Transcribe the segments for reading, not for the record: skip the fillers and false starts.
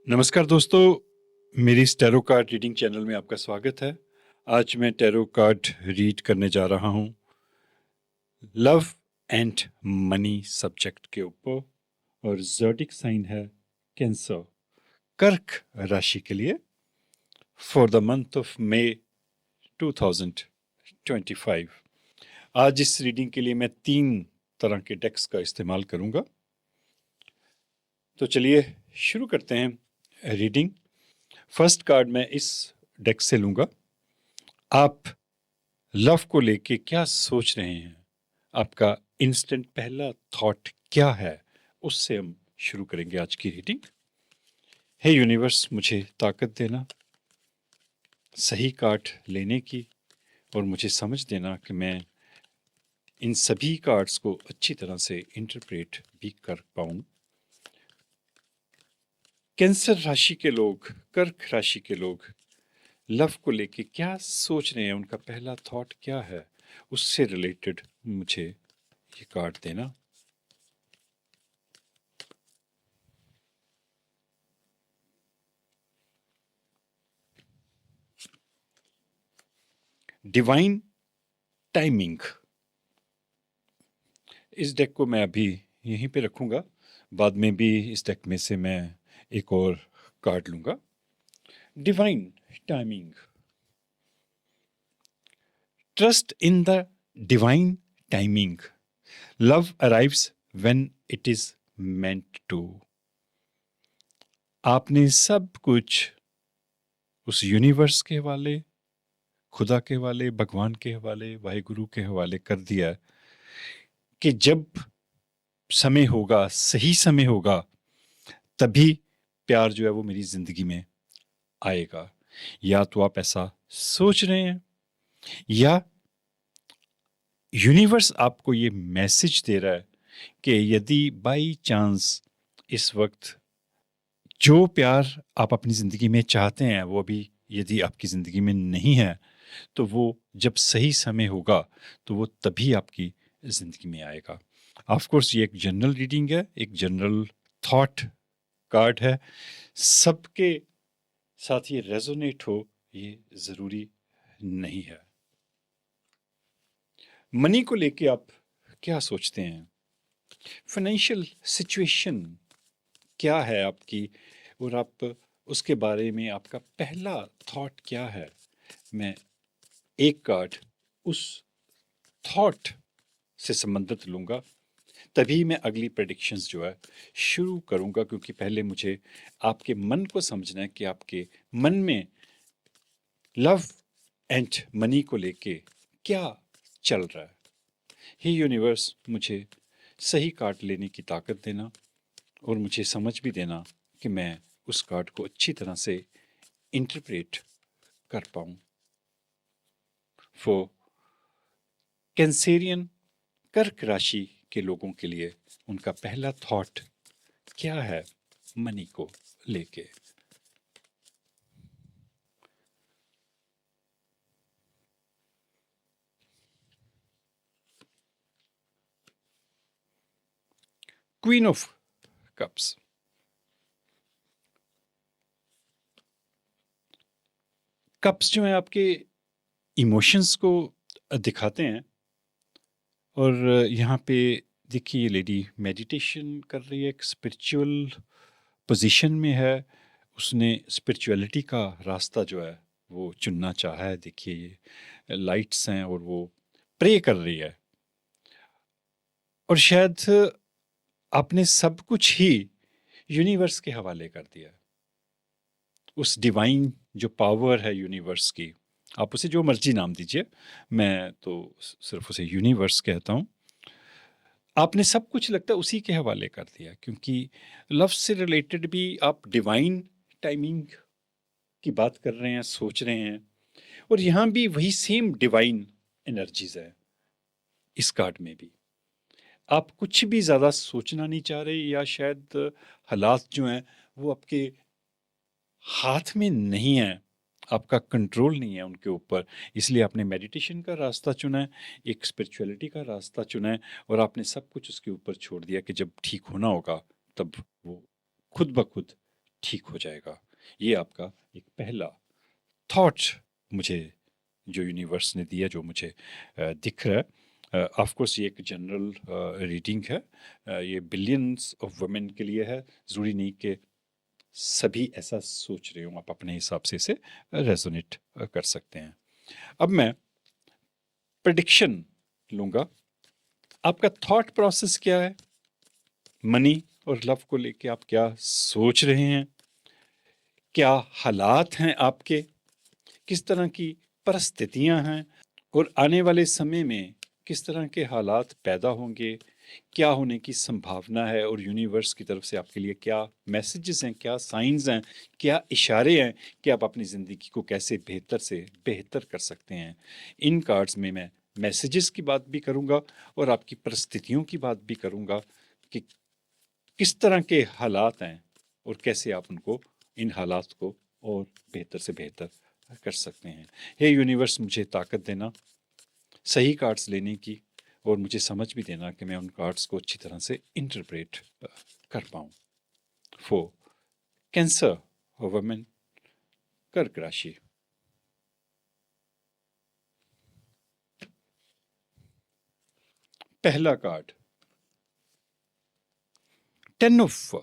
नमस्कार दोस्तों, मेरी इस टैरो कार्ड रीडिंग चैनल में आपका स्वागत है। आज मैं टैरो कार्ड रीड करने जा रहा हूँ लव एंड मनी सब्जेक्ट के ऊपर और ज़ोडिक साइन है कैंसर, कर्क राशि के लिए for the month of May 2025। आज इस रीडिंग के लिए मैं 3 तरह के डेक्स का इस्तेमाल करूँगा। तो चलिए शुरू करते हैं रीडिंग। फर्स्ट कार्ड मैं इस डेक से लूँगा। आप लव को लेके क्या सोच रहे हैं, आपका इंस्टेंट पहला थॉट क्या है, उससे हम शुरू करेंगे आज की रीडिंग। हे यूनिवर्स, मुझे ताकत देना सही कार्ड लेने की और मुझे समझ देना कि मैं इन सभी कार्ड्स को अच्छी तरह से इंटरप्रेट भी कर पाऊं। कैंसर राशि के लोग, कर्क राशि के लोग लव को लेके क्या सोच रहे हैं, उनका पहला थॉट क्या है, उससे रिलेटेड मुझे ये कार्ड देना। Divine timing. इस डेक को मैं अभी यहीं पे रखूंगा, बाद में भी इस डेक में से मैं एक और कार्ड लूंगा। Divine timing. Trust in the divine timing. Love arrives when it is meant to. आपने सब कुछ उस यूनिवर्स के हवाले, खुदा के हवाले, भगवान के हवाले, वाहिगुरु के हवाले कर दिया है कि जब समय होगा, सही समय होगा, तभी प्यार जो है वो मेरी जिंदगी में आएगा। या तो आप ऐसा सोच रहे हैं या यूनिवर्स आपको ये मैसेज दे रहा है कि यदि बाई चांस इस वक्त जो प्यार आप अपनी जिंदगी में चाहते हैं वो अभी यदि आपकी जिंदगी में नहीं है, तो वो जब सही समय होगा तो वो तभी आपकी जिंदगी में आएगा। ऑफ कोर्स ये एक जनरल रीडिंग है, एक जनरल थॉट कार्ड है। सबके साथ ये रेजोनेट हो ये जरूरी नहीं है। मनी को लेके आप क्या सोचते हैं? फाइनेंशियल सिचुएशन क्या है आपकी, और आप उसके बारे में आपका पहला थॉट क्या है? मैं एक कार्ड उस थॉट से संबंधित लूंगा, तभी मैं अगली प्रेडिक्शंस जो है शुरू करूंगा, क्योंकि पहले मुझे आपके मन को समझना है कि आपके मन में लव एंड मनी को लेके क्या चल रहा है। हे यूनिवर्स, मुझे सही कार्ड लेने की ताकत देना और मुझे समझ भी देना कि मैं उस कार्ड को अच्छी तरह से इंटरप्रेट कर पाऊं। फॉर कैंसेरियन, कर्क राशि के लोगों के लिए उनका पहला थॉट क्या है मनी को लेके? Queen of cups. कप्स जो है आपके इमोशंस को दिखाते हैं, और यहाँ पे देखिए ये लेडी मेडिटेशन कर रही है, एक स्पिरिचुअल पोजीशन में है। उसने स्पिरिचुअलिटी का रास्ता जो है वो चुनना चाहा है। देखिए ये लाइट्स हैं और वो प्रे कर रही है, और शायद आपने सब कुछ ही यूनिवर्स के हवाले कर दिया। उस डिवाइन जो पावर है यूनिवर्स की, आप उसे जो मर्जी नाम दीजिए, मैं तो सिर्फ उसे यूनिवर्स कहता हूँ। आपने सब कुछ लगता है उसी के हवाले कर दिया, क्योंकि लव से रिलेटेड भी आप डिवाइन टाइमिंग की बात कर रहे हैं, सोच रहे हैं, और यहाँ भी वही सेम डिवाइन एनर्जीज है। इस कार्ड में भी आप कुछ भी ज़्यादा सोचना नहीं चाह रहे, या शायद हालात जो हैं वो आपके हाथ में नहीं है, आपका कंट्रोल नहीं है उनके ऊपर, इसलिए आपने मेडिटेशन का रास्ता चुना है, एक स्पिरिचुअलिटी का रास्ता चुना है, और आपने सब कुछ उसके ऊपर छोड़ दिया कि जब ठीक होना होगा तब वो खुद ब खुद ठीक हो जाएगा। ये आपका एक पहला थॉट मुझे जो यूनिवर्स ने दिया, जो मुझे दिख रहा है। ऑफ कोर्स ये एक जनरल रीडिंग है, ये बिलियंस ऑफ वुमेन के लिए है, ज़रूरी नहीं कि सभी ऐसा सोच रहे हो, आप अपने हिसाब से इसे रेजोनेट कर सकते हैं। अब मैं प्रेडिक्शन लूँगा। आपका थॉट प्रोसेस क्या है? मनी और लव को लेके आप क्या सोच रहे हैं? क्या हालात हैं आपके? किस तरह की परिस्थितियां हैं? और आने वाले समय में किस तरह के हालात पैदा होंगे? क्या होने की संभावना है? और यूनिवर्स की तरफ से आपके लिए क्या मैसेजेस हैं, क्या साइंस हैं, क्या इशारे हैं कि आप अपनी ज़िंदगी को कैसे बेहतर से बेहतर कर सकते हैं? इन कार्ड्स में मैं मैसेजेस की बात भी करूंगा और आपकी परिस्थितियों की बात भी करूंगा कि किस तरह के हालात हैं और कैसे आप उनको, इन हालात को और बेहतर से बेहतर कर सकते हैं। हे यूनिवर्स, मुझे ताकत देना सही कार्ड्स लेने की, और मुझे समझ भी देना कि मैं उन कार्ड्स को अच्छी तरह से इंटरप्रेट कर पाऊँ। फॉर कैंसर वुमेन, कर्क राशि। पहला कार्ड 10 ऑफ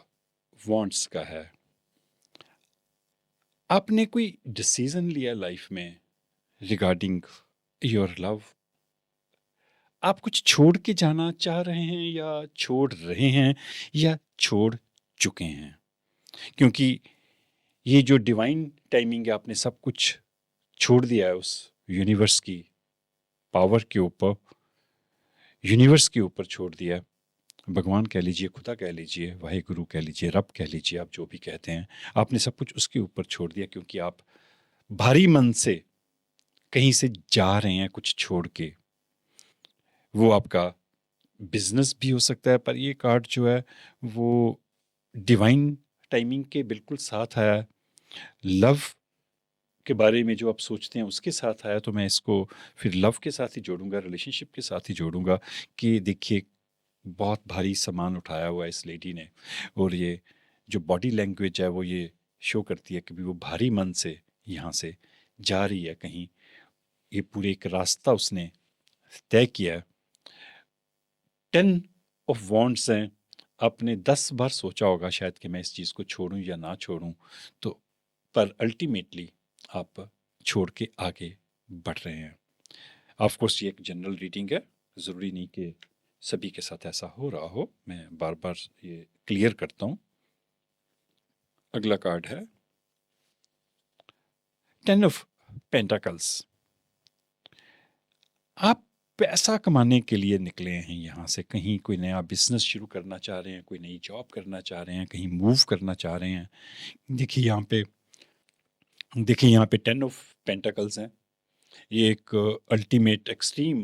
वॉन्ट्स का है। आपने कोई डिसीजन लिया लाइफ में रिगार्डिंग योर लव। आप कुछ छोड़ के जाना चाह रहे हैं, या छोड़ रहे हैं, या छोड़ चुके हैं? क्योंकि ये जो डिवाइन टाइमिंग है, आपने सब कुछ छोड़ दिया है उस यूनिवर्स की पावर के ऊपर, यूनिवर्स के ऊपर छोड़ दिया है। भगवान कह लीजिए, खुदा कह लीजिए, वाहिगुरु कह लीजिए, रब कह लीजिए, आप जो भी कहते हैं, आपने सब कुछ उसके ऊपर छोड़ दिया, क्योंकि आप भारी मन से कहीं से जा रहे हैं कुछ छोड़ के। वो आपका बिजनेस भी हो सकता है, पर ये कार्ड जो है वो डिवाइन टाइमिंग के बिल्कुल साथ आया है। लव के बारे में जो आप सोचते हैं उसके साथ आया, तो मैं इसको फिर लव के साथ ही जोड़ूंगा, रिलेशनशिप के साथ ही जोड़ूंगा कि देखिए, बहुत भारी सामान उठाया हुआ है इस लेडी ने, और ये जो बॉडी लैंग्वेज है वो ये शो करती है कि भी वो भारी मन से यहाँ से जा रही है कहीं। ये पूरे एक रास्ता उसने तय किया है। 10 ऑफ वॉन्ट्स हैं। आपने 10 बार सोचा होगा शायद कि मैं इस चीज़ को छोड़ूं या ना छोड़ूं, तो पर अल्टीमेटली आप छोड़ के आगे बढ़ रहे हैं। ऑफ कोर्स ये एक जनरल रीडिंग है, ज़रूरी नहीं कि सभी के साथ ऐसा हो रहा हो, मैं बार बार ये क्लियर करता हूँ। अगला कार्ड है 10 ऑफ पेंटाकल्स। आप पैसा कमाने के लिए निकले हैं यहाँ से, कहीं कोई नया बिजनेस शुरू करना चाह रहे हैं, कोई नई जॉब करना चाह रहे हैं, कहीं मूव करना चाह रहे हैं। देखिए यहाँ पे 10 ऑफ पेंटाकल्स हैं। ये एक अल्टीमेट एक्सट्रीम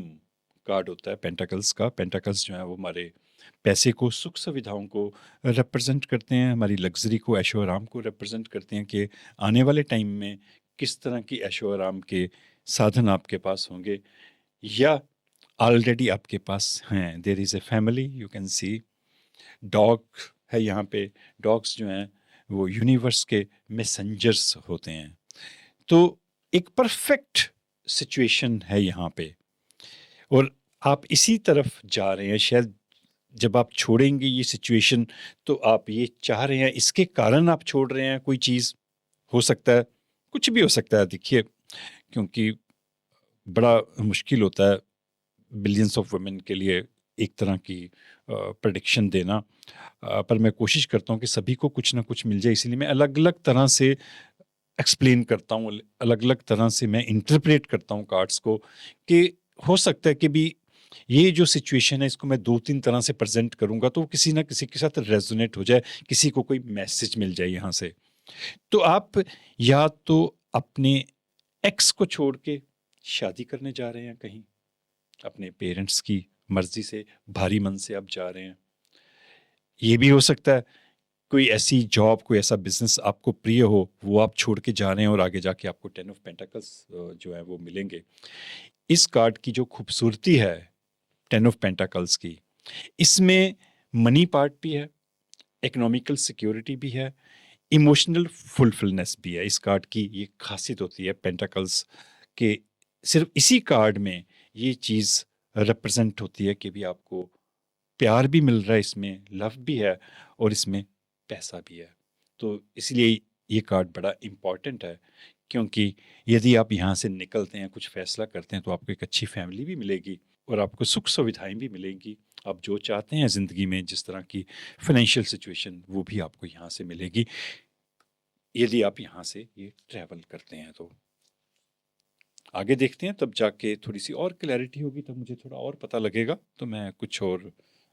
कार्ड होता है पेंटाकल्स का। पेंटाकल्स जो है वो हमारे पैसे को, सुख सुविधाओं को रिप्रेजेंट करते हैं, हमारी लग्जरी को, ऐशो आराम को रिप्रेजेंट करते हैं कि आने वाले टाइम में किस तरह की ऐशो आराम के साधन आपके पास होंगे, या ऑलरेडी आपके पास हैं। There is a family, you can see dog है यहाँ पे। डॉग्स जो हैं वो यूनिवर्स के मैसेंजर्स होते हैं। तो एक परफेक्ट सिचुएशन है यहाँ पे, और आप इसी तरफ जा रहे हैं। शायद जब आप छोड़ेंगे ये सिचुएशन, तो आप ये चाह रहे हैं, इसके कारण आप छोड़ रहे हैं कोई चीज़, हो सकता है, कुछ भी हो सकता है। देखिए, क्योंकि बड़ा मुश्किल होता है बिलियंस ऑफ वुमेन के लिए एक तरह की प्रेडिक्शन देना, पर मैं कोशिश करता हूँ कि सभी को कुछ ना कुछ मिल जाए, इसीलिए मैं अलग अलग तरह से एक्सप्लेन करता हूँ, अलग अलग तरह से मैं इंटरप्रेट करता हूँ कार्ड्स को, कि हो सकता है कि भी ये जो सिचुएशन है इसको मैं 2-3 तरह से प्रेजेंट करूंगा तो किसी ना किसी के साथ रेजोनेट हो जाए, किसी को कोई मैसेज मिल जाए यहाँ से। तो आप या तो अपने एक्स को छोड़ के शादी करने जा रहे हैं कहीं, अपने पेरेंट्स की मर्जी से, भारी मन से आप जा रहे हैं। ये भी हो सकता है कोई ऐसी जॉब, कोई ऐसा बिजनेस आपको प्रिय हो, वो आप छोड़ के जा रहे हैं और आगे जाके आपको 10 ऑफ पेंटाकल्स जो है वो मिलेंगे। इस कार्ड की जो खूबसूरती है 10 ऑफ पेंटाकल्स की, इसमें मनी पार्ट भी है, इकोनॉमिकल सिक्योरिटी भी है, इमोशनल फुलफिलनेस भी है इस कार्ड की। ये खासियत होती है पेंटाकल्स के, सिर्फ इसी कार्ड में ये चीज़ रिप्रेजेंट होती है कि भी आपको प्यार भी मिल रहा है, इसमें लव भी है और इसमें पैसा भी है। तो इसलिए ये कार्ड बड़ा इम्पॉर्टेंट है, क्योंकि यदि आप यहाँ से निकलते हैं, कुछ फैसला करते हैं, तो आपको एक अच्छी फैमिली भी मिलेगी और आपको सुख सुविधाएं भी मिलेंगी। आप जो चाहते हैं ज़िंदगी में, जिस तरह की फाइनेंशियल सिचुएशन, वो भी आपको यहाँ से मिलेगी यदि आप यहाँ से ये ट्रैवल करते हैं। तो आगे देखते हैं, तब जाके थोड़ी सी और क्लैरिटी होगी, तब मुझे थोड़ा और पता लगेगा, तो मैं कुछ और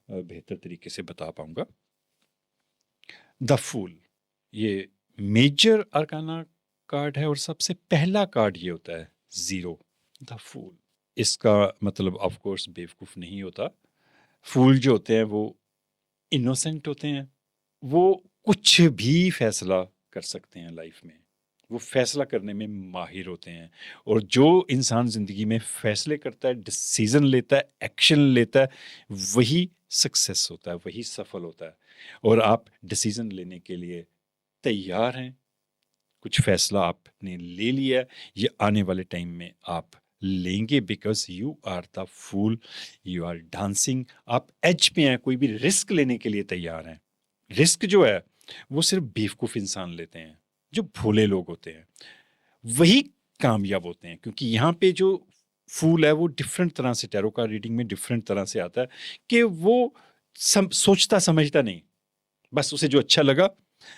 बेहतर तरीके से बता पाऊंगा। द फूल ये मेजर अरकाना कार्ड है और सबसे पहला कार्ड ये होता है जीरो, द फूल। इसका मतलब ऑफ कोर्स बेवकूफ़ नहीं होता। फूल जो होते हैं वो इनोसेंट होते हैं, वो कुछ भी फैसला कर सकते हैं लाइफ में, वो फैसला करने में माहिर होते हैं। और जो इंसान ज़िंदगी में फैसले करता है, डिसीज़न लेता है, एक्शन लेता है, वही सक्सेस होता है, वही सफल होता है। और आप डिसीज़न लेने के लिए तैयार हैं, कुछ फैसला आपने ले लिया है, ये आने वाले टाइम में आप लेंगे, because you are the fool, you are dancing, आप एज पे हैं, कोई भी रिस्क लेने के लिए तैयार हैं। रिस्क जो है वो सिर्फ बेवकूफ़ इंसान लेते हैं, जो भोले लोग होते हैं वही कामयाब होते हैं। क्योंकि यहाँ पे जो फूल है वो डिफरेंट तरह से, टैरो का रीडिंग में डिफरेंट तरह से आता है कि वो सोचता समझता नहीं, बस उसे जो अच्छा लगा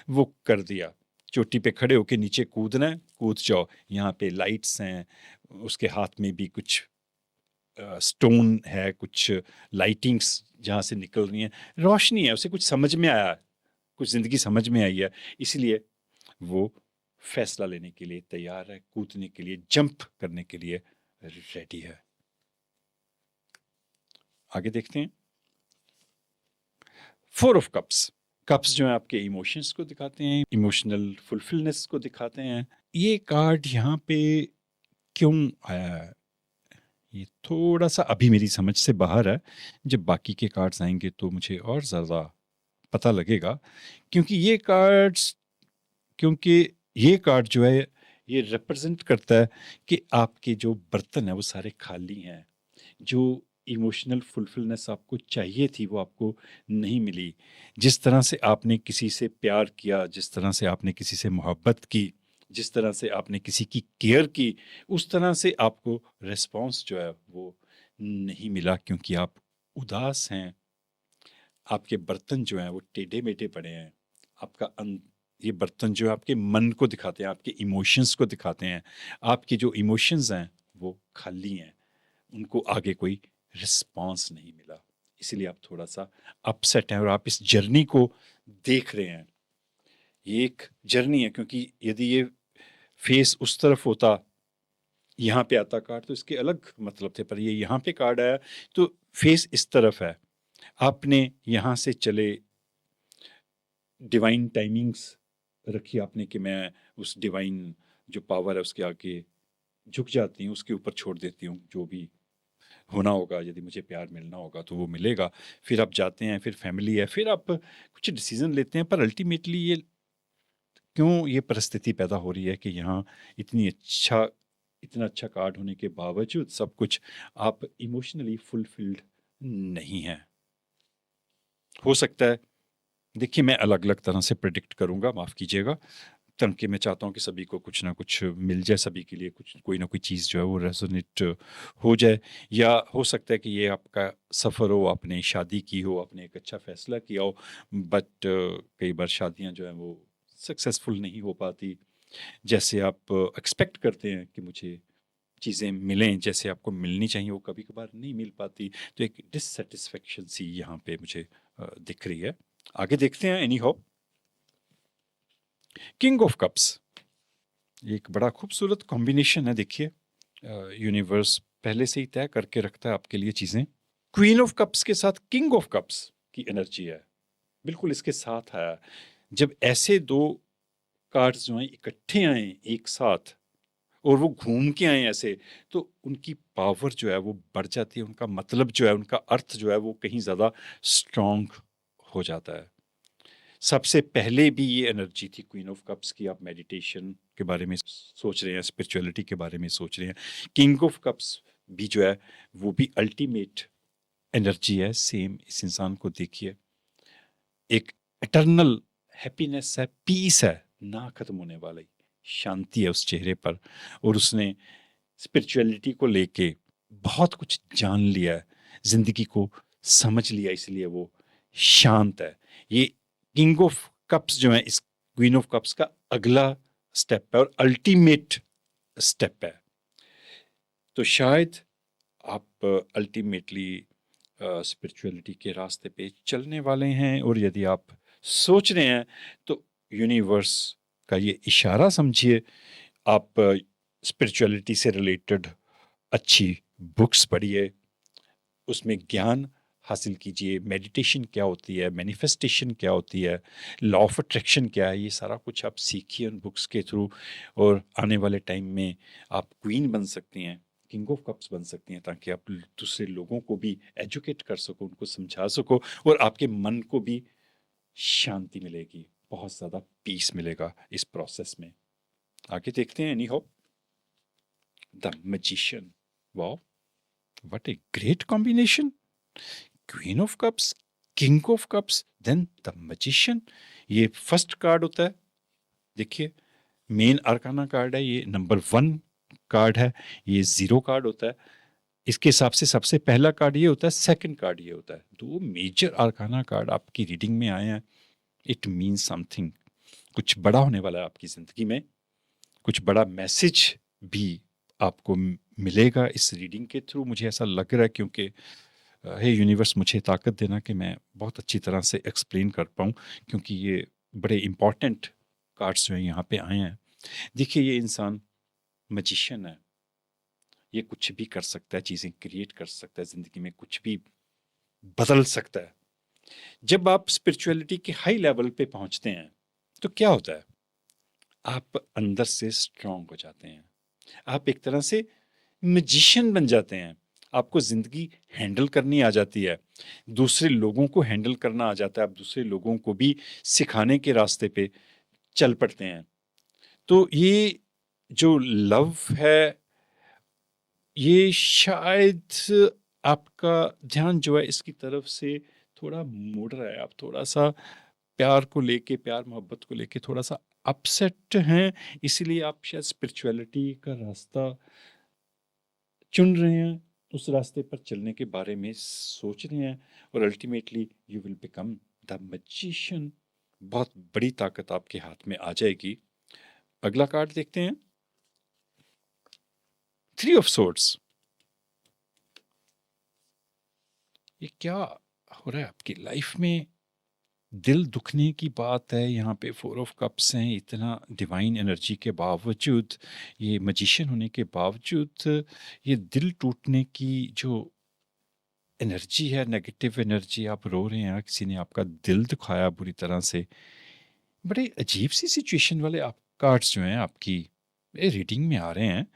वो कर दिया। चोटी पे खड़े होके नीचे कूदना है, कूद जाओ। यहाँ पे लाइट्स हैं, उसके हाथ में भी कुछ स्टोन है, कुछ लाइटिंग्स जहाँ से निकल रही हैं, रोशनी है, उसे कुछ समझ में आया, कुछ ज़िंदगी समझ में आई है, इसलिए वो फैसला लेने के लिए तैयार है, कूदने के लिए, जंप करने के लिए रेडी है। आगे देखते हैं। फोर ऑफ कप्स, कप्स जो है आपके इमोशंस को दिखाते हैं, इमोशनल फुलफिलनेस को दिखाते हैं। ये कार्ड यहाँ पे क्यों आया है, ये थोड़ा सा अभी मेरी समझ से बाहर है। जब बाकी के कार्ड्स आएंगे तो मुझे और ज़्यादा पता लगेगा। क्योंकि ये कार्ड जो है ये रिप्रेजेंट करता है कि आपके जो बर्तन है वो सारे खाली हैं। जो इमोशनल फुलफिलनेस आपको चाहिए थी वो आपको नहीं मिली। जिस तरह से आपने किसी से प्यार किया, जिस तरह से आपने किसी से मोहब्बत की, जिस तरह से आपने किसी की केयर की, उस तरह से आपको रिस्पॉन्स जो है वो नहीं मिला, क्योंकि आप उदास हैं। आपके बर्तन जो हैं वो टेढ़े मेढ़े पड़े हैं। आपका ये बर्तन जो है आपके मन को दिखाते हैं, आपके इमोशंस को दिखाते हैं। आपके जो इमोशंस हैं वो खाली हैं, उनको आगे कोई रिस्पॉन्स नहीं मिला, इसलिए आप थोड़ा सा अपसेट हैं और आप इस जर्नी को देख रहे हैं। ये एक जर्नी है, क्योंकि यदि ये फेस उस तरफ होता, यहाँ पे आता कार्ड, तो इसके अलग मतलब थे, पर ये यहाँ पे कार्ड आया तो फेस इस तरफ है। आपने यहाँ से चले, डिवाइन टाइमिंग्स रखी आपने कि मैं उस डिवाइन जो पावर है उसके आगे झुक जाती हूँ, उसके ऊपर छोड़ देती हूँ, जो भी होना होगा, यदि मुझे प्यार मिलना होगा तो वो मिलेगा। फिर आप जाते हैं, फिर फैमिली है, फिर आप कुछ डिसीजन लेते हैं, पर अल्टीमेटली ये क्यों ये परिस्थिति पैदा हो रही है कि यहाँ इतना अच्छा कार्ड होने के बावजूद सब कुछ आप इमोशनली फुलफिल्ड नहीं हैं। हो सकता है, देखिए मैं अलग अलग तरह से प्रिडिक्ट करूंगा, माफ़ कीजिएगा, कि मैं चाहता हूँ कि सभी को कुछ ना कुछ मिल जाए, सभी के लिए कुछ कोई ना कोई चीज़ जो है वो रेजोनेट हो जाए। या हो सकता है कि ये आपका सफ़र हो, आपने शादी की हो, आपने एक अच्छा फ़ैसला किया हो, बट कई बार शादियाँ जो हैं वो सक्सेसफुल नहीं हो पाती जैसे आप एक्सपेक्ट करते हैं कि मुझे चीज़ें मिलें जैसे आपको मिलनी चाहिए, वो कभी कभार नहीं मिल पाती। तो एक डिससेटिस्फेक्शन सी यहाँ पे मुझे दिख रही है। आगे देखते हैं। Any how, king of cups एक बड़ा खूबसूरत कॉम्बिनेशन है। देखिए यूनिवर्स पहले से ही तय करके रखता है आपके लिए चीज़ें। क्वीन ऑफ कप्स के साथ किंग ऑफ कप्स की एनर्जी है, बिल्कुल इसके साथ आया। जब ऐसे दो कार्ड्स जो हैं इकट्ठे आए एक साथ और वो घूम के आए ऐसे, तो उनकी पावर जो है वो बढ़ जाती है, उनका मतलब जो है, उनका अर्थ जो है वो कहीं ज़्यादा स्ट्रॉन्ग हो जाता है। सबसे पहले भी ये एनर्जी थी क्वीन ऑफ कप्स की। आप मेडिटेशन के बारे में सोच रहे हैं, स्पिरिचुअलिटी के बारे में सोच रहे हैं। किंग ऑफ कप्स भी जो है वो भी अल्टीमेट एनर्जी है। सेम इस इंसान को देखिए, एक इटर्नल हैप्पीनेस है, पीस है, ना खत्म होने वाली शांति है उस चेहरे पर। और उसने स्पिरिचुअलिटी को लेके बहुत कुछ जान लिया है, जिंदगी को समझ लिया, इसलिए वो शांत है। ये किंग ऑफ कप्स जो है इस क्वीन ऑफ कप्स का अगला स्टेप है और अल्टीमेट स्टेप है। तो शायद आप अल्टीमेटली स्पिरिचुअलिटी के रास्ते पे चलने वाले हैं। और यदि आप सोच रहे हैं तो यूनिवर्स का ये इशारा समझिए, आप स्पिरिचुअलिटी से रिलेटेड अच्छी बुक्स पढ़िए, उसमें ज्ञान हासिल कीजिए। मेडिटेशन क्या होती है, मैनिफेस्टेशन क्या होती है, लॉ ऑफ अट्रैक्शन क्या है, ये सारा कुछ आप सीखिए उन बुक्स के थ्रू। और आने वाले टाइम में आप क्वीन बन सकती हैं, किंग ऑफ कप्स बन सकती हैं, ताकि आप दूसरे लोगों को भी एजुकेट कर सको, उनको समझा सको, और आपके मन को भी शांति मिलेगी, बहुत ज़्यादा पीस मिलेगा इस प्रोसेस में। आगे देखते हैं। Any hope the magician, wow, what a great combination. Queen of cups, king of cups, then the magician. ये फर्स्ट कार्ड होता है, देखिए मेन आर्काना कार्ड है, ये नंबर 1 कार्ड है, ये 0 कार्ड होता है। इसके हिसाब से सबसे पहला कार्ड ये होता है, सेकंड कार्ड ये होता है। 2 मेजर आर्काना कार्ड आपकी रीडिंग में आए हैं। इट मीन्स समथिंग, कुछ बड़ा होने वाला है आपकी जिंदगी में, कुछ बड़ा मैसेज भी आपको मिलेगा इस रीडिंग के थ्रू। मुझे ऐसा लग रहा है, क्योंकि हे यूनिवर्स मुझे ताकत देना कि मैं बहुत अच्छी तरह से एक्सप्लेन कर पाऊँ, क्योंकि ये बड़े इम्पॉर्टेंट कार्ड्स जो हैं यहाँ पे आए हैं। देखिए ये इंसान मैजिशियन है, ये कुछ भी कर सकता है, चीज़ें क्रिएट कर सकता है, ज़िंदगी में कुछ भी बदल सकता है। जब आप स्पिरिचुअलिटी के हाई लेवल पे पहुंचते हैं तो क्या होता है, आप अंदर से स्ट्रांग हो जाते हैं, आप एक तरह से मैजिशियन बन जाते हैं। आपको ज़िंदगी हैंडल करनी आ जाती है, दूसरे लोगों को हैंडल करना आ जाता है, आप दूसरे लोगों को भी सिखाने के रास्ते पे चल पड़ते हैं। तो ये जो लव है, ये शायद आपका ध्यान जो है इसकी तरफ से थोड़ा मुड़ रहा है। आप थोड़ा-सा प्यार को लेके, प्यार मोहब्बत को लेके थोड़ा-सा अपसेट हैं, इसीलिए आप शायद स्पिरिचुअलिटी का रास्ता चुन रहे हैं, उस रास्ते पर चलने के बारे में सोच रहे हैं, और ultimately you will become the magician. बहुत बड़ी ताकत आपके हाथ में आ जाएगी। अगला कार्ड देखते हैं, 3 ऑफ सोर्ड्स। ये क्या हो रहा है आपकी लाइफ में? दिल दुखने की बात है यहाँ पे। 4 ऑफ कप्स हैं, इतना डिवाइन एनर्जी के बावजूद, ये मैजिशियन होने के बावजूद, ये दिल टूटने की जो एनर्जी है, नेगेटिव एनर्जी, आप रो रहे हैं, किसी ने आपका दिल दुखाया बुरी तरह से। बड़े अजीब सी सिचुएशन वाले आप कार्ड्स जो हैं आपकी रीडिंग में आ रहे हैं,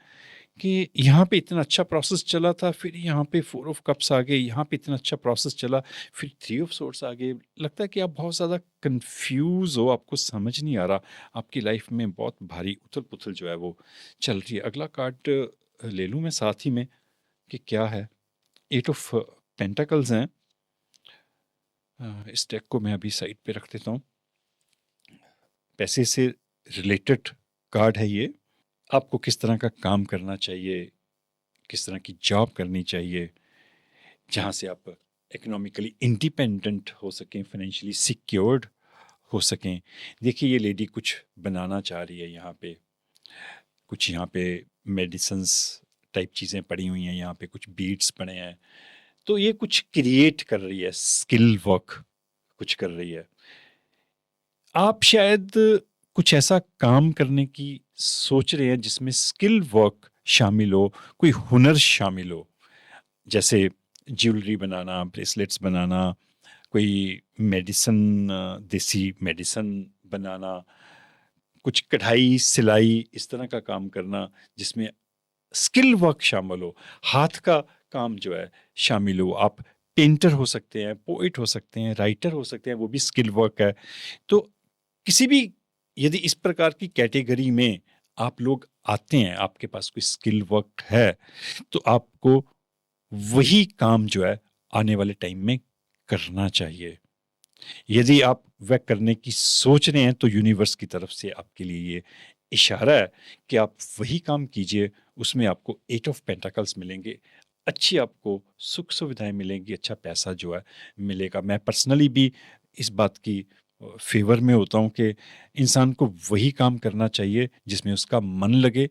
कि यहाँ पे इतना अच्छा प्रोसेस चला था, फिर यहाँ पे 4 ऑफ कप्स आ गए, यहाँ पे इतना अच्छा प्रोसेस चला, फिर 3 ऑफ सोर्ड्स आ गए। लगता है कि आप बहुत ज़्यादा कंफ्यूज हो, आपको समझ नहीं आ रहा, आपकी लाइफ में बहुत भारी उथल पुथल जो है वो चल रही है। अगला कार्ड ले लूँ मैं साथ ही में कि क्या है? 8 ऑफ पेंटाकल्स हैं। इस डेक को मैं अभी साइड पे रख देता हूँ। पैसे से रिलेटेड कार्ड है ये। आपको किस तरह का काम करना चाहिए, किस तरह की जॉब करनी चाहिए, जहाँ से आप इकोनॉमिकली इंडिपेंडेंट हो सकें, फाइनेंशियली सिक्योर्ड हो सकें। देखिए ये लेडी कुछ बनाना चाह रही है यहाँ पे, कुछ यहाँ पे मेडिसिन्स टाइप चीज़ें पड़ी हुई हैं, यहाँ पे कुछ बीड्स पड़े हैं, तो ये कुछ क्रिएट कर रही है, स्किल वर्क कुछ कर रही है। आप शायद कुछ ऐसा काम करने की सोच रहे हैं जिसमें स्किल वर्क शामिल हो, कोई हुनर शामिल हो, जैसे ज्वेलरी बनाना, ब्रेसलेट्स बनाना, कोई मेडिसिन, देसी मेडिसिन बनाना, कुछ कढ़ाई, सिलाई, इस तरह का काम करना जिसमें स्किल वर्क शामिल हो, हाथ का काम जो है शामिल हो। आप पेंटर हो सकते हैं, पोएट हो सकते हैं, राइटर हो सकते हैं, वो भी स्किल वर्क है। तो किसी भी यदि इस प्रकार की कैटेगरी में आप लोग आते हैं, आपके पास कोई स्किल वर्क है, तो आपको वही काम जो है आने वाले टाइम में करना चाहिए। यदि आप वह करने की सोच रहे हैं तो यूनिवर्स की तरफ से आपके लिए ये इशारा है कि आप वही काम कीजिए, उसमें आपको 8 ऑफ पेंटाकल्स मिलेंगे, अच्छी आपको सुख सुविधाएं मिलेंगी, अच्छा पैसा जो है मिलेगा। मैं पर्सनली भी इस बात की फेवर में होता हूँ कि इंसान को वही काम करना चाहिए जिसमें उसका मन लगे,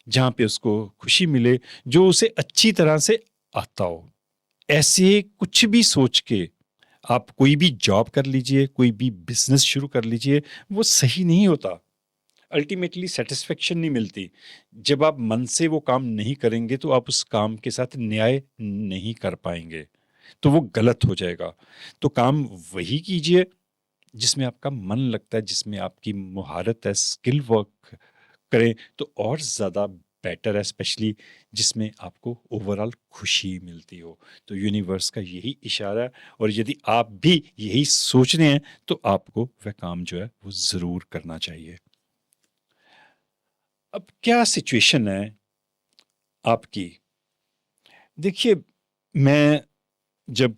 जहाँ पे उसको खुशी मिले, जो उसे अच्छी तरह से आता हो। ऐसे कुछ भी सोच के आप कोई भी जॉब कर लीजिए, कोई भी बिजनेस शुरू कर लीजिए, वो सही नहीं होता। अल्टीमेटली सेटिस्फेक्शन नहीं मिलती। जब आप मन से वो काम नहीं करेंगे तो आप उस काम के साथ न्याय नहीं कर पाएंगे, तो वो गलत हो जाएगा। तो काम वही कीजिए जिसमें आपका मन लगता है, जिसमें आपकी मुहारत है, स्किल वर्क करें तो और ज़्यादा बेटर है, स्पेशली जिसमें आपको ओवरऑल खुशी मिलती हो। तो यूनिवर्स का यही इशारा है, और यदि आप भी यही सोच रहे हैं तो आपको वह काम जो है वो ज़रूर करना चाहिए। अब क्या सिचुएशन है आपकी? देखिए, मैं जब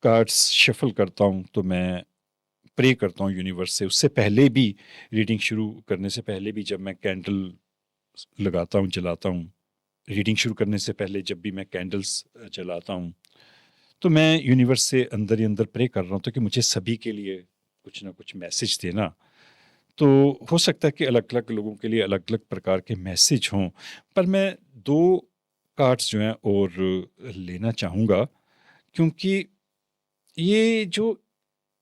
कार्ड्स शफल करता हूँ तो मैं प्रे करता हूँ यूनिवर्स से। उससे पहले भी, रीडिंग शुरू करने से पहले भी, जब मैं कैंडल लगाता हूँ, जलाता हूँ, रीडिंग शुरू करने से पहले जब भी मैं कैंडल्स जलाता हूँ, तो मैं यूनिवर्स से अंदर ही अंदर प्रे कर रहा हूँ तो कि मुझे सभी के लिए कुछ ना कुछ मैसेज देना। तो हो सकता है कि अलग अलग लोगों के लिए अलग अलग प्रकार के मैसेज हों, पर मैं दो कार्ड्स जो हैं और लेना चाहूँगा, क्योंकि ये जो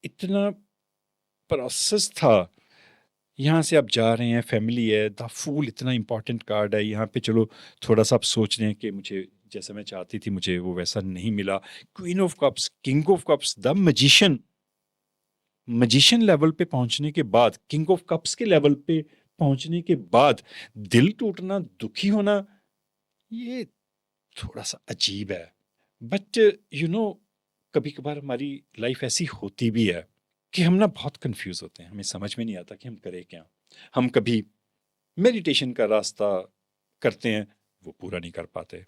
इतना प्रोसेस था, यहाँ से आप जा रहे हैं, फैमिली है, द फूल इतना इंपॉर्टेंट कार्ड है, यहाँ पे चलो थोड़ा सा आप सोच रहे हैं कि मुझे जैसा मैं चाहती थी मुझे वो वैसा नहीं मिला। Queen of cups, king of cups, the magician, magician level पे पहुंचने के बाद, किंग ऑफ कप्स के लेवल पे पहुंचने के बाद दिल टूटना, दुखी होना, ये थोड़ा सा अजीब है। बट यू नो, कभी कभार हमारी लाइफ ऐसी होती भी है कि हम ना बहुत कंफ्यूज होते हैं, हमें समझ में नहीं आता कि हम करें क्या। हम कभी मेडिटेशन का रास्ता करते हैं, वो पूरा नहीं कर पाते।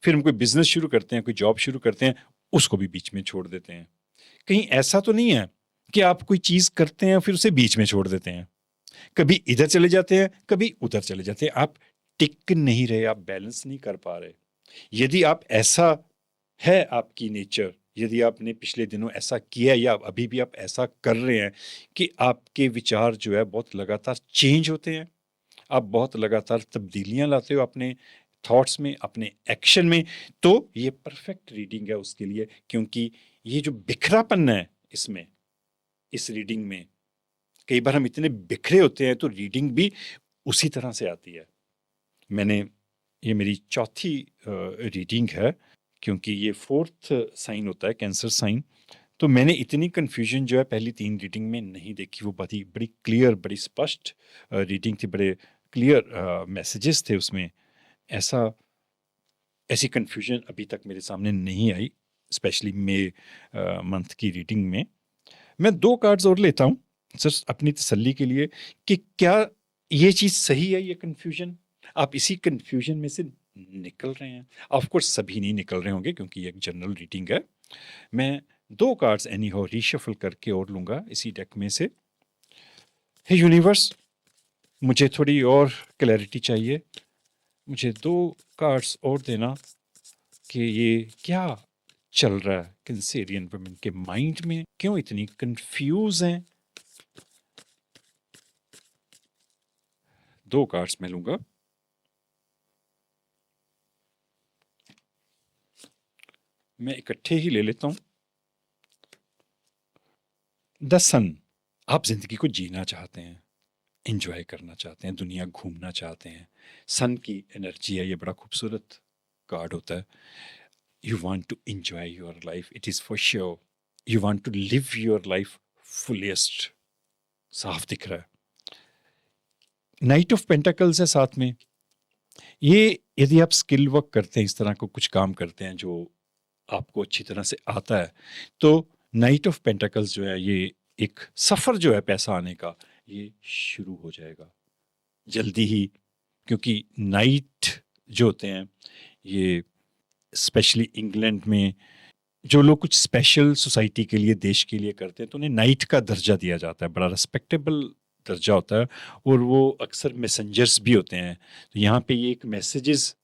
फिर हम कोई बिजनेस शुरू करते हैं, कोई जॉब शुरू करते हैं, उसको भी बीच में छोड़ देते हैं। कहीं ऐसा तो नहीं है कि आप कोई चीज करते हैं फिर उसे बीच में छोड़ देते हैं? कभी इधर चले जाते हैं, कभी उधर चले जाते हैं, आप टिक नहीं रहे, आप बैलेंस नहीं कर पा रहे। यदि आप ऐसा है आपकी नेचर, यदि आपने पिछले दिनों ऐसा किया है या अभी भी आप ऐसा कर रहे हैं कि आपके विचार जो है बहुत लगातार चेंज होते हैं, आप बहुत लगातार तब्दीलियां लाते हो अपने थॉट्स में, अपने एक्शन में, तो ये परफेक्ट रीडिंग है उसके लिए। क्योंकि ये जो बिखरापन है इसमें, इस रीडिंग में, कई बार हम इतने बिखरे होते हैं तो रीडिंग भी उसी तरह से आती है। मैंने, ये मेरी चौथी रीडिंग है, क्योंकि ये फोर्थ साइन होता है, कैंसर साइन। तो मैंने इतनी कन्फ्यूजन जो है पहली 3 रीडिंग में नहीं देखी। वो बड़ी बड़ी क्लियर, बड़ी स्पष्ट रीडिंग थी, बड़े क्लियर मैसेजेस थे उसमें। ऐसा ऐसी कन्फ्यूजन अभी तक मेरे सामने नहीं आई, स्पेशली मई मंथ की रीडिंग में। मैं 2 कार्ड्स और लेता हूँ सिर्फ अपनी तसल्ली के लिए कि क्या ये चीज़ सही है, ये कन्फ्यूजन, आप इसी कन्फ्यूजन में से निकल रहे हैं। ऑफ कोर्स सभी नहीं निकल रहे होंगे क्योंकि ये एक जनरल रीडिंग है। मैं 2 कार्ड्स एनी हो रीशफल करके और लूंगा इसी डेक में से। हे यूनिवर्स, मुझे थोड़ी और क्लैरिटी चाहिए, मुझे 2 कार्ड्स और देना कि ये क्या चल रहा है कैंसेरियन वुमेन के माइंड में, क्यों इतनी कंफ्यूज हैं। 2 कार्ड्स मैं लूंगा। मैं इकट्ठे ही ले लेता हूं। द सन, आप जिंदगी को जीना चाहते हैं, एंजॉय करना चाहते हैं, दुनिया घूमना चाहते हैं। सन की एनर्जी है, ये बड़ा खूबसूरत कार्ड होता है। You want to enjoy your life, it is for sure. You want to live your life fullest, साफ दिख रहा है। नाइट ऑफ पेंटाकल्स है साथ में। ये यदि आप स्किल वर्क करते हैं, इस तरह को कुछ काम करते हैं जो आपको अच्छी तरह से आता है, तो नाइट ऑफ पेंटाकल्स जो है, ये एक सफ़र जो है पैसा आने का, ये शुरू हो जाएगा जल्दी ही। क्योंकि नाइट जो होते हैं, ये स्पेशली इंग्लैंड में जो लोग कुछ स्पेशल सोसाइटी के लिए, देश के लिए करते हैं, तो उन्हें नाइट का दर्जा दिया जाता है, बड़ा रिस्पेक्टेबल दर्जा होता है। और वो अक्सर मैसेंजर्स भी होते हैं। तो यहाँ पे ये एक मैसेजेस,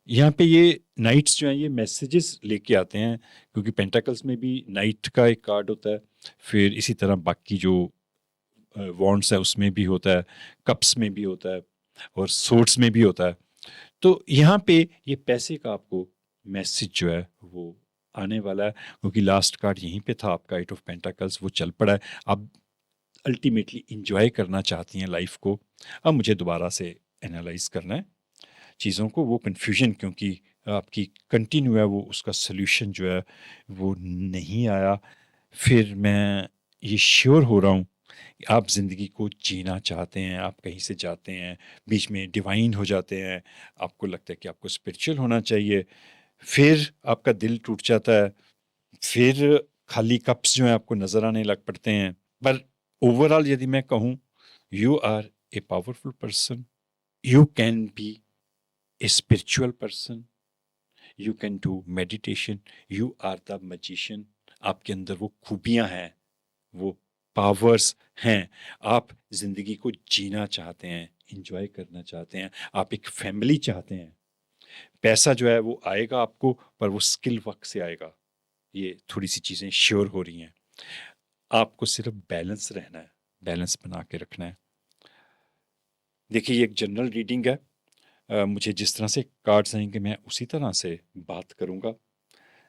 यहाँ पे ये नाइट्स जो हैं ये मैसेजेस लेके आते हैं, क्योंकि पेंटाकल्स में भी नाइट का एक कार्ड होता है। फिर इसी तरह बाकी जो वॉन्ड्स है उसमें भी होता है, कप्स में भी होता है, और सोर्ड्स में भी होता है। तो यहाँ पे ये पैसे का आपको मैसेज जो है वो आने वाला है, क्योंकि लास्ट कार्ड यहीं पे था आपका, एट ऑफ पेंटाकल्स, वो चल पड़ा है। आप अल्टीमेटली इंजॉय करना चाहती हैं लाइफ को। अब मुझे दोबारा से एनालाइज करना है चीज़ों को, वो कन्फ्यूजन क्योंकि आपकी कंटिन्यू है, वो उसका सोल्यूशन जो है वो नहीं आया। फिर मैं ये श्योर हो रहा हूँ कि आप ज़िंदगी को जीना चाहते हैं, आप कहीं से जाते हैं, बीच में डिवाइन हो जाते हैं, आपको लगता है कि आपको स्पिरिचुअल होना चाहिए, फिर आपका दिल टूट जाता है, फिर खाली कप्स जो हैं आपको नज़र आने लग पड़ते हैं। पर ओवरऑल यदि मैं कहूँ, you are a powerful person, you can be a spiritual person, you can do meditation, you are the magician. आपके अंदर वो खूबियाँ हैं, वो पावर्स हैं। आप ज़िंदगी को जीना चाहते हैं, इंजॉय करना चाहते हैं, आप एक फैमिली चाहते हैं। पैसा जो है वो आएगा आपको, पर वो स्किल वर्क से आएगा। ये थोड़ी सी चीज़ें श्योर हो रही हैं। आपको सिर्फ बैलेंस रहना है, बैलेंस बना के रखना है। देखिए, ये एक जनरल रीडिंग है। मुझे जिस तरह से कार्ड्स आएंगे मैं उसी तरह से बात करूंगा।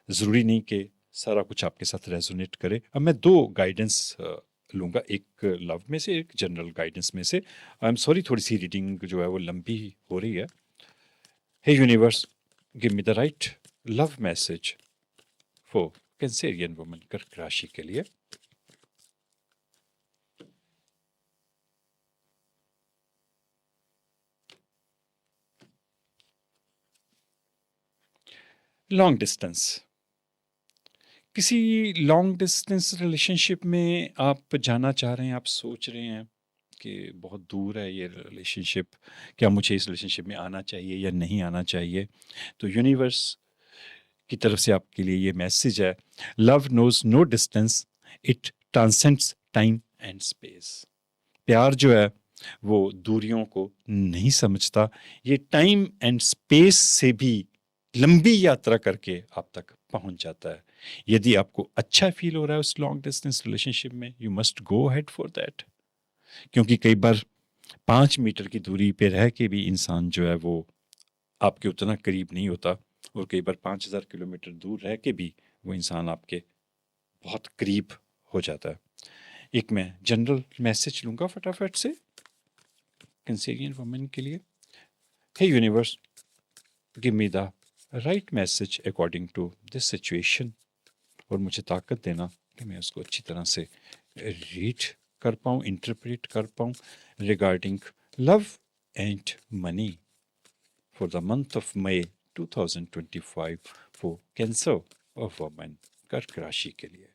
ज़रूरी नहीं कि सारा कुछ आपके साथ रेजोनेट करे। अब मैं दो गाइडेंस लूँगा, एक लव में से, एक जनरल गाइडेंस में से। आई एम सॉरी, थोड़ी सी रीडिंग जो है वो लंबी हो रही है। Hey universe, give me the right love message for Cancerian woman, कर्क राशि के लिए। लॉन्ग डिस्टेंस, किसी लॉन्ग डिस्टेंस रिलेशनशिप में आप जाना चाह रहे हैं, आप सोच रहे हैं कि बहुत दूर है ये रिलेशनशिप, क्या मुझे इस रिलेशनशिप में आना चाहिए या नहीं आना चाहिए। तो यूनिवर्स की तरफ से आपके लिए ये मैसेज है, love knows no distance, it transcends time and space. प्यार जो है वो दूरियों को नहीं समझता, ये टाइम एंड स्पेस से भी लंबी यात्रा करके आप तक पहुंच जाता है। यदि आपको अच्छा फील हो रहा है उस लॉन्ग डिस्टेंस रिलेशनशिप में, you must go head for that. क्योंकि कई बार 5 मीटर की दूरी पे रह के भी इंसान जो है वो आपके उतना करीब नहीं होता, और कई बार 5,000 किलोमीटर दूर रह के भी वो इंसान आपके बहुत करीब हो जाता है। एक मैं जनरल मैसेज लूंगा फटाफट से कैंसेरियन वुमेन के लिए। Hey universe, give me the right message according to this situation, और मुझे ताकत देना कि मैं उसको अच्छी तरह से रीड कर पाऊँ, इंटरप्रेट कर पाऊँ, regarding love and money for the month of May 2025 for cancer of women, कर्क राशि के लिए।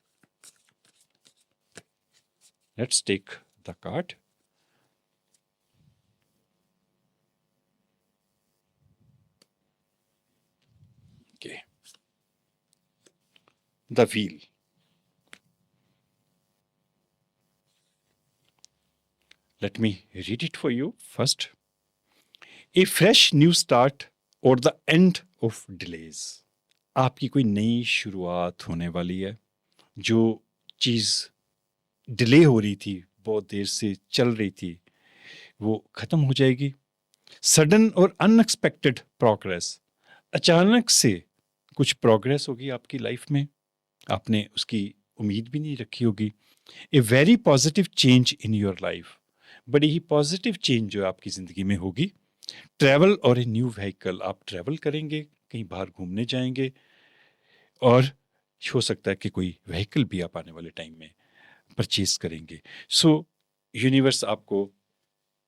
Let's take the card. Okay. The wheel. Let me read it for you first. A fresh new start or the end of delays. आपकी कोई नई शुरुआत होने वाली है। जो चीज़ डिले हो रही थी, बहुत देर से चल रही थी, वो ख़त्म हो जाएगी। सडन और अनएक्सपेक्टेड प्रोग्रेस, अचानक से कुछ प्रोग्रेस होगी आपकी लाइफ में, आपने उसकी उम्मीद भी नहीं रखी होगी। A very positive change in your life, बड़ी ही पॉजिटिव चेंज जो आपकी ज़िंदगी में होगी। ट्रैवल और ए न्यू व्हीकल, आप ट्रैवल करेंगे, कहीं बाहर घूमने जाएंगे, और हो सकता है कि कोई व्हीकल भी आप आने वाले टाइम में परचेज करेंगे। सो यूनिवर्स आपको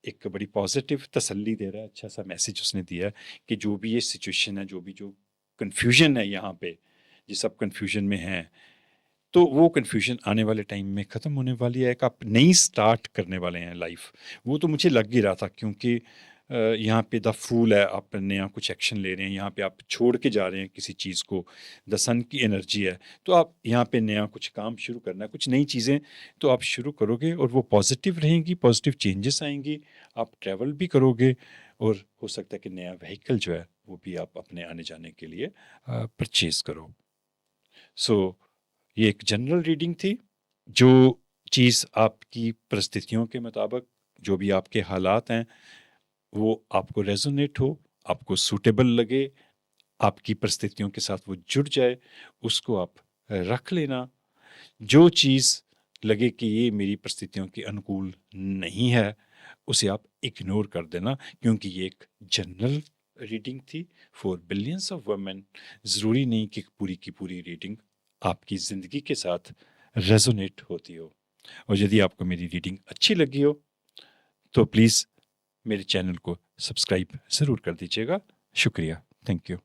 एक बड़ी पॉजिटिव तसल्ली दे रहा है, अच्छा सा मैसेज उसने दिया है कि जो भी ये सिचुएशन है, जो भी जो कन्फ्यूजन है यहाँ पे, जिस आप कन्फ्यूजन में हैं, तो वो कन्फ्यूजन आने वाले टाइम में ख़त्म होने वाली है। एक आप नई स्टार्ट करने वाले हैं लाइफ। वो तो मुझे लग ही रहा था, क्योंकि यहाँ पे द फूल है, आप नया कुछ एक्शन ले रहे हैं, यहाँ पे आप छोड़ के जा रहे हैं किसी चीज़ को, द सन की एनर्जी है, तो आप यहाँ पे नया कुछ काम शुरू करना है, कुछ नई चीज़ें तो आप शुरू करोगे और वो पॉजिटिव रहेंगी, पॉजिटिव चेंजेस आएंगी, आप ट्रैवल भी करोगे और हो सकता है कि नया व्हीकल जो है वो भी आप अपने आने जाने के लिए परचेज करो। सो ये एक जनरल रीडिंग थी। जो चीज़ आपकी परिस्थितियों के मुताबिक, जो भी आपके हालात हैं, वो आपको रेजोनेट हो, आपको सूटेबल लगे, आपकी परिस्थितियों के साथ वो जुड़ जाए, उसको आप रख लेना। जो चीज़ लगे कि ये मेरी परिस्थितियों के अनुकूल नहीं है, उसे आप इग्नोर कर देना, क्योंकि ये एक जनरल रीडिंग थी फॉर बिलियंस ऑफ वुमेन। ज़रूरी नहीं कि पूरी की पूरी रीडिंग आपकी ज़िंदगी के साथ रेजोनेट होती हो। और यदि आपको मेरी रीडिंग अच्छी लगी हो तो प्लीज़ मेरे चैनल को सब्सक्राइब ज़रूर कर दीजिएगा। शुक्रिया, थैंक यू।